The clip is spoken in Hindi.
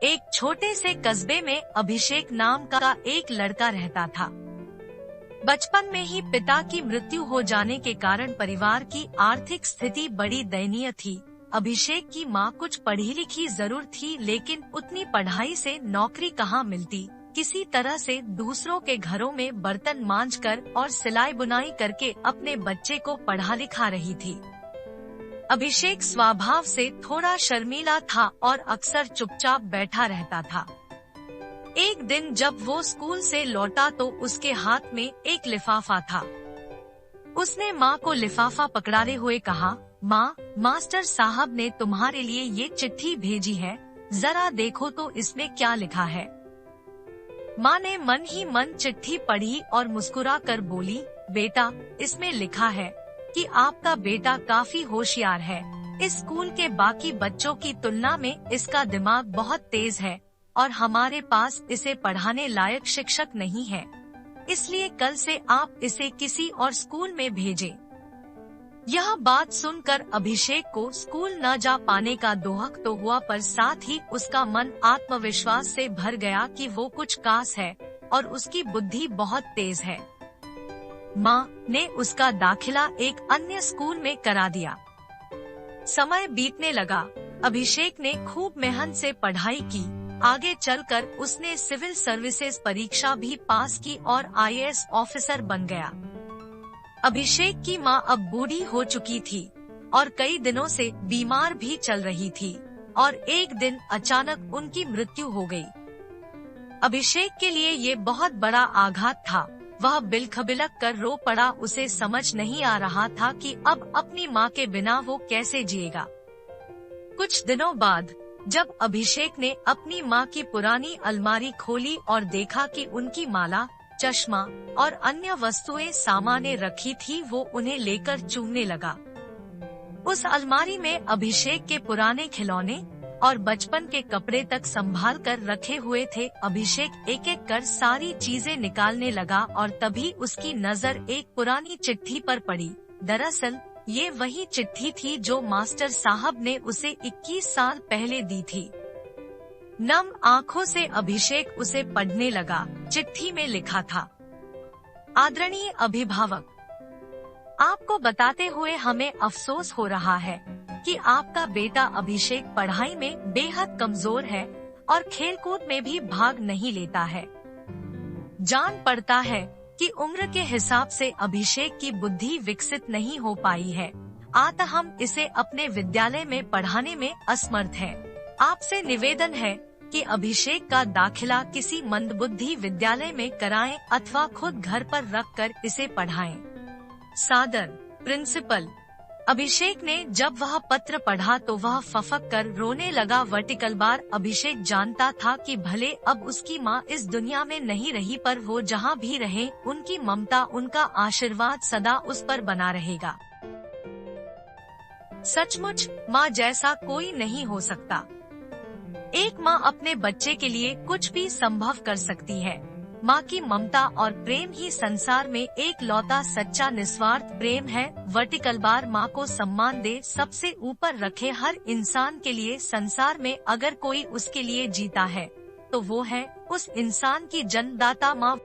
एक छोटे से कस्बे में अभिषेक नाम का एक लड़का रहता था। बचपन में ही पिता की मृत्यु हो जाने के कारण परिवार की आर्थिक स्थिति बड़ी दयनीय थी। अभिषेक की माँ कुछ पढ़ी लिखी जरूर थी, लेकिन उतनी पढ़ाई से नौकरी कहाँ मिलती। किसी तरह से दूसरों के घरों में बर्तन मांजकर और सिलाई बुनाई करके अपने बच्चे को पढ़ा लिखा रही थी। अभिषेक स्वभाव से थोड़ा शर्मीला था और अक्सर चुपचाप बैठा रहता था। एक दिन जब वो स्कूल से लौटा तो उसके हाथ में एक लिफाफा था। उसने माँ को लिफाफा पकड़ाते हुए कहा, माँ, मास्टर साहब ने तुम्हारे लिए ये चिट्ठी भेजी है, जरा देखो तो इसमें क्या लिखा है। माँ ने मन ही मन चिट्ठी पढ़ी और मुस्कुरा कर बोली, बेटा, इसमें लिखा है कि आपका बेटा काफी होशियार है। इस स्कूल के बाकी बच्चों की तुलना में इसका दिमाग बहुत तेज है और हमारे पास इसे पढ़ाने लायक शिक्षक नहीं है, इसलिए कल से आप इसे किसी और स्कूल में भेजें। यह बात सुनकर अभिषेक को स्कूल न जा पाने का दुख तो हुआ, पर साथ ही उसका मन आत्मविश्वास से भर गया कि वो कुछ खास है और उसकी बुद्धि बहुत तेज है। माँ ने उसका दाखिला एक अन्य स्कूल में करा दिया। समय बीतने लगा। अभिषेक ने खूब मेहनत से पढ़ाई की। आगे चलकर उसने सिविल सर्विसेज परीक्षा भी पास की और आईएएस ऑफिसर बन गया। अभिषेक की माँ अब बूढ़ी हो चुकी थी और कई दिनों से बीमार भी चल रही थी और एक दिन अचानक उनकी मृत्यु हो गई। अभिषेक के लिए ये बहुत बड़ा आघात था। वह बिलखबिलक कर रो पड़ा। उसे समझ नहीं आ रहा था कि अब अपनी माँ के बिना वो कैसे जिएगा। कुछ दिनों बाद जब अभिषेक ने अपनी माँ की पुरानी अलमारी खोली और देखा कि उनकी माला, चश्मा और अन्य वस्तुएं सामान्य रखी थी, वो उन्हें लेकर चूमने लगा। उस अलमारी में अभिषेक के पुराने खिलौने और बचपन के कपड़े तक संभाल कर रखे हुए थे। अभिषेक एक एक कर सारी चीजें निकालने लगा और तभी उसकी नजर एक पुरानी चिट्ठी पर पड़ी। दरअसल ये वही चिट्ठी थी जो मास्टर साहब ने उसे 21 साल पहले दी थी। नम आँखों से अभिषेक उसे पढ़ने लगा। चिट्ठी में लिखा था, आदरणीय अभिभावक, आपको बताते हुए हमें अफसोस हो रहा है कि आपका बेटा अभिषेक पढ़ाई में बेहद कमजोर है और खेलकूद में भी भाग नहीं लेता है। जान पड़ता है कि उम्र के हिसाब से अभिषेक की बुद्धि विकसित नहीं हो पाई है, अतः हम इसे अपने विद्यालय में पढ़ाने में असमर्थ हैं। आपसे निवेदन है कि अभिषेक का दाखिला किसी मंदबुद्धि विद्यालय में कराएं अथवा खुद घर पर रखकर इसे पढ़ाएं। सादर, प्रिंसिपल। अभिषेक ने जब वह पत्र पढ़ा तो वह फफक कर रोने लगा। वर्टिकल बार अभिषेक जानता था कि भले अब उसकी माँ इस दुनिया में नहीं रही, पर वो जहाँ भी रहे उनकी ममता, उनका आशीर्वाद सदा उस पर बना रहेगा। सचमुच माँ जैसा कोई नहीं हो सकता। एक माँ अपने बच्चे के लिए कुछ भी संभव कर सकती है। माँ की ममता और प्रेम ही संसार में एक लौता सच्चा निस्वार्थ प्रेम है। वर्टिकल बार माँ को सम्मान दे, सबसे ऊपर रखे हर इंसान के लिए। संसार में अगर कोई उसके लिए जीता है तो वो है उस इंसान की जन्मदाता माँ।